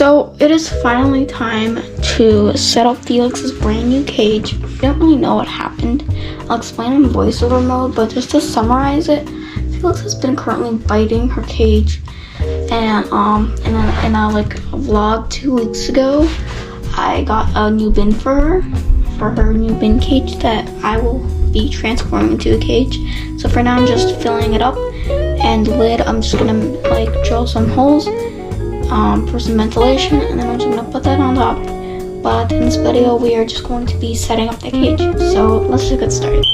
So it is finally time to set up Felix's brand new cage. I don't really know what happened. I'll explain in voiceover mode, but just to summarize it, Felix has been currently biting her cage, and in a vlog 2 weeks ago, I got a new bin for her new bin cage that I will be transforming into a cage. So for now, I'm just filling it up, and the lid, I'm just gonna drill some holes for some ventilation, and then I'm just gonna put that on top. But in this video, we are just going to be setting up the cage. So let's just get started.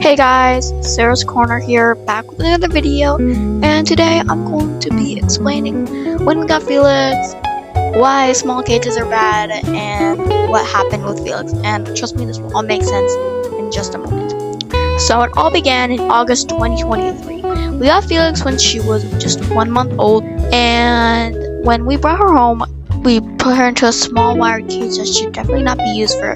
Hey guys, Sarah's Corner here, back with another video, and today I'm going to be explaining when we got Felix, why small cages are bad, and what happened with Felix. And trust me, this will all make sense in just a moment. So it all began in August 2023. We got Felix when she was just 1 month old, and when we brought her home, we put her into a small wired cage that should definitely not be used for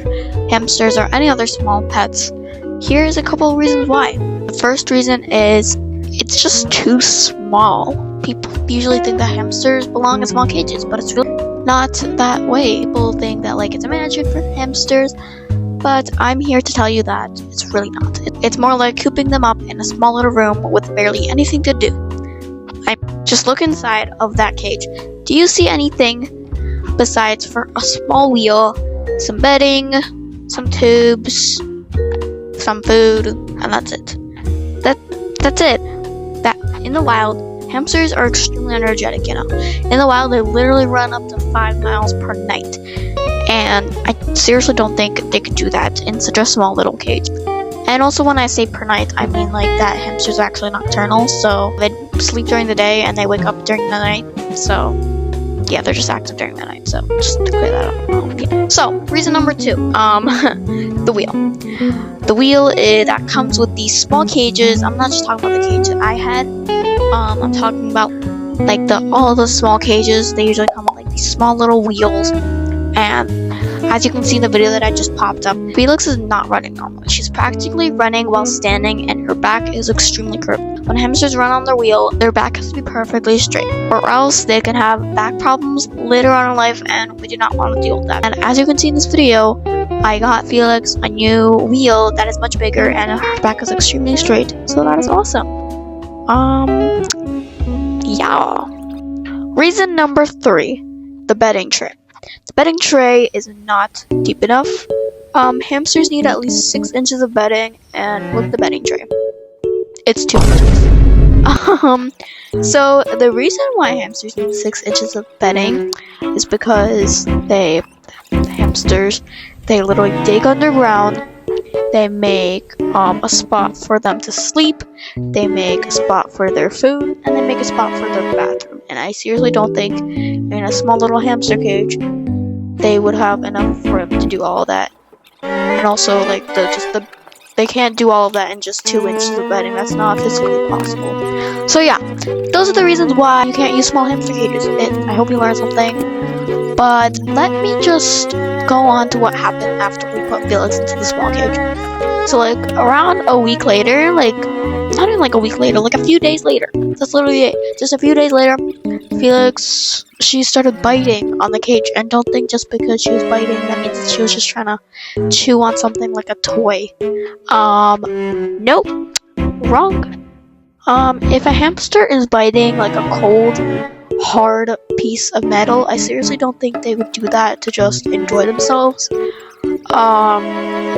hamsters or any other small pets. Here's a couple of reasons why. The first reason is it's just too small. People usually think that hamsters belong in small cages, but it's really not that way. People think that it's imagined for hamsters, but I'm here to tell you that it's really not. It's more like cooping them up in a small little room with barely anything to do. Just look inside of that cage. Do you see anything besides for a small wheel, some bedding, some tubes, some food, and that's it? That's it. That in the wild, hamsters are extremely energetic, In the wild, they literally run up to 5 miles per night. And I seriously don't think they could do that in such a small little cage. And also, when I say per night, I mean that hamsters are actually nocturnal, so they sleep during the day and they wake up during the night. So yeah, they're just active during the night. So just to clear that up. Yeah. So reason number 2, the wheel. The wheel that comes with these small cages. I'm not just talking about the cage that I had. I'm talking about all the small cages. They usually come with these small little wheels. And as you can see in the video that I just popped up, Felix is not running normally. She's practically running while standing, and her back is extremely curved. When hamsters run on their wheel, their back has to be perfectly straight, or else they can have back problems later on in life, and we do not want to deal with that. And as you can see in this video, I got Felix a new wheel that is much bigger, and her back is extremely straight, so that is awesome. Yeah. Reason number 3, the bedding tray. The bedding tray is not deep enough. Hamsters need at least 6 inches of bedding, and with the bedding tray, it's too much. So the reason why hamsters need 6 inches of bedding is because the hamsters literally dig underground. They make a spot for them to sleep, they make a spot for their food, and they make a spot for their bathroom. And I seriously don't think in a small little hamster cage they would have enough room to do all of that. And also they can't do all of that in just 2 inches of bedding. That's not physically possible. So yeah, those are the reasons why you can't use small hamster cages. I hope you learned something. But let me just go on to what happened after we put Felix into the small cage. So around a week later, not even a week later, a few days later. That's literally it. Just a few days later, Felix, she started biting on the cage. And don't think just because she was biting, that means that she was just trying to chew on something like a toy. Nope. Wrong. If a hamster is biting a cold, hard piece of metal, I seriously don't think they would do that to just enjoy themselves.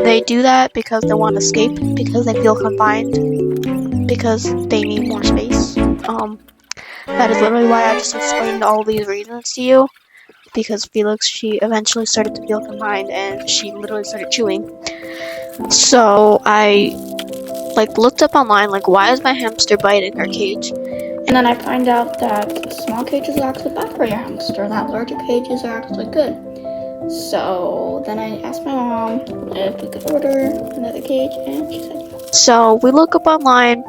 They do that because they want to escape, because they feel confined, because they need more space. That is literally why I just explained all these reasons to you, because Felix, she eventually started to feel confined, and she literally started chewing. So I looked up online, why is my hamster biting her cage? And then I find out that small cages are actually bad for your hamster, that larger cages are actually good. So then I asked my mom if we could order another cage, and she said yeah. So we look up online,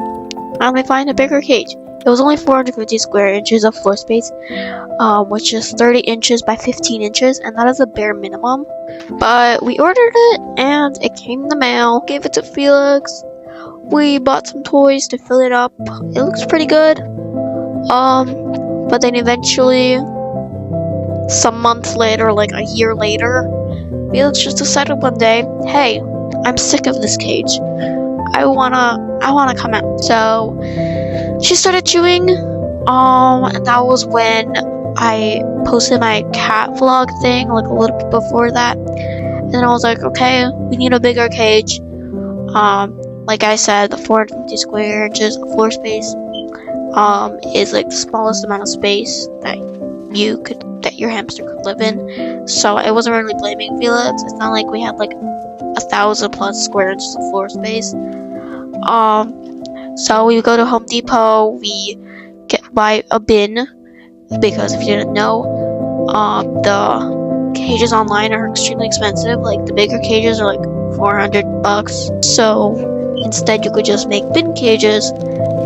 and we find a bigger cage. It was only 450 square inches of floor space, which is 30 inches by 15 inches, and that is a bare minimum. But we ordered it, and it came in the mail. Gave it to Felix. We bought some toys to fill it up. It looks pretty good. But then eventually, some months later, like a year later, Felix just decided one day, hey, I'm sick of this cage. I wanna come out. So she started chewing. And that was when I posted my cat vlog thing, like a little bit before that. And I was like, okay, we need a bigger cage. Like I said, the 450 square inches of floor space is like the smallest amount of space that your hamster could live in. So I wasn't really blaming Felix. It's not like we had like 1,000+ square inches of floor space. So we go to Home Depot, we buy a bin, because if you didn't know, the cages online are extremely expensive. Like the bigger cages are like $400. So instead you could just make bin cages.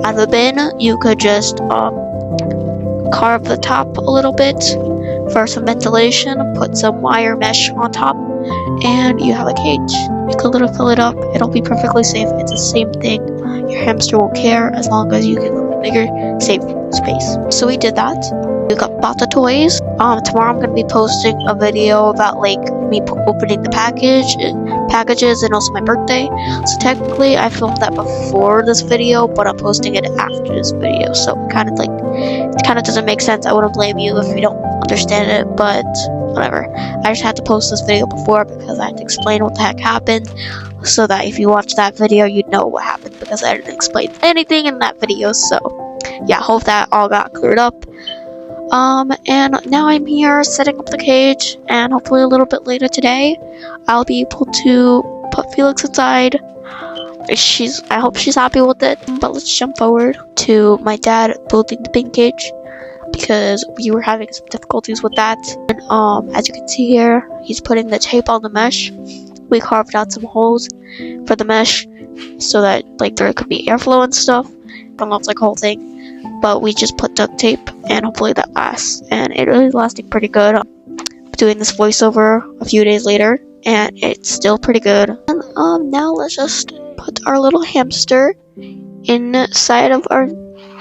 Out of the bin, you could just carve the top a little bit for some ventilation, put some wire mesh on top, and you have a cage. You could literally fill it up. It'll be perfectly safe. It's the same thing. Your hamster won't care as long as you give them a bigger, safe space. So we did that. We bought the toys. Tomorrow I'm gonna be posting a video about like me opening the packages, and also my birthday. So technically I filmed that before this video, but I'm posting it after this video. So it kind of doesn't make sense. I wouldn't blame you if you don't understand it, but whatever. I just had to post this video before because I had to explain what the heck happened, so that if you watch that video, you'd know what happened, because I didn't explain anything in that video. So yeah, hope that all got cleared up. And now I'm here setting up the cage, and hopefully a little bit later today, I'll be able to put Felix inside. I hope she's happy with it. But let's jump forward to my dad building the bin cage, because we were having some difficulties with that. And as you can see here, he's putting the tape on the mesh. We carved out some holes for the mesh so that like there could be airflow and stuff. Don't know if it's like a whole thing, but we just put duct tape, and hopefully that lasts. And it really lasting pretty good. I'm doing this voiceover a few days later, and it's still pretty good. And now let's just put our little hamster inside of our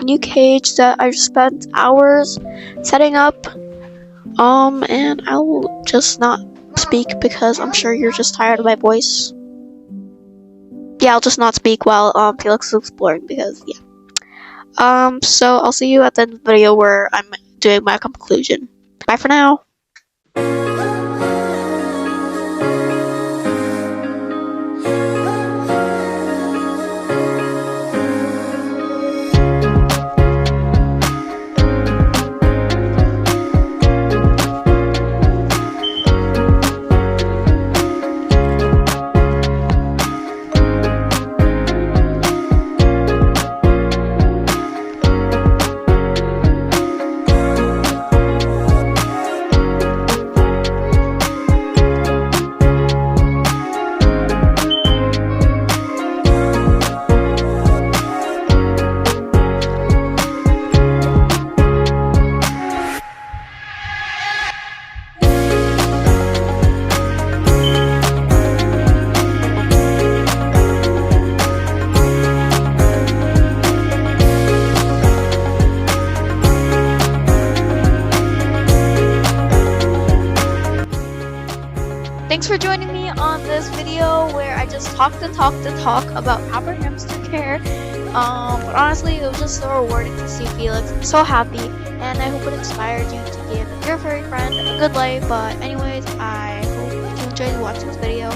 new cage that I spent hours setting up. And I will just not speak because I'm sure you're just tired of my voice. Yeah, I'll just not speak while Felix is exploring, because yeah. So I'll see you at the end of the video where I'm doing my conclusion. Bye for now. Thanks for joining me on this video where I just talked about proper hamster care. But honestly, it was just so rewarding to see Felix. I'm so happy, and I hope it inspired you to give your furry friend a good life. But anyways, I hope you enjoyed watching this video.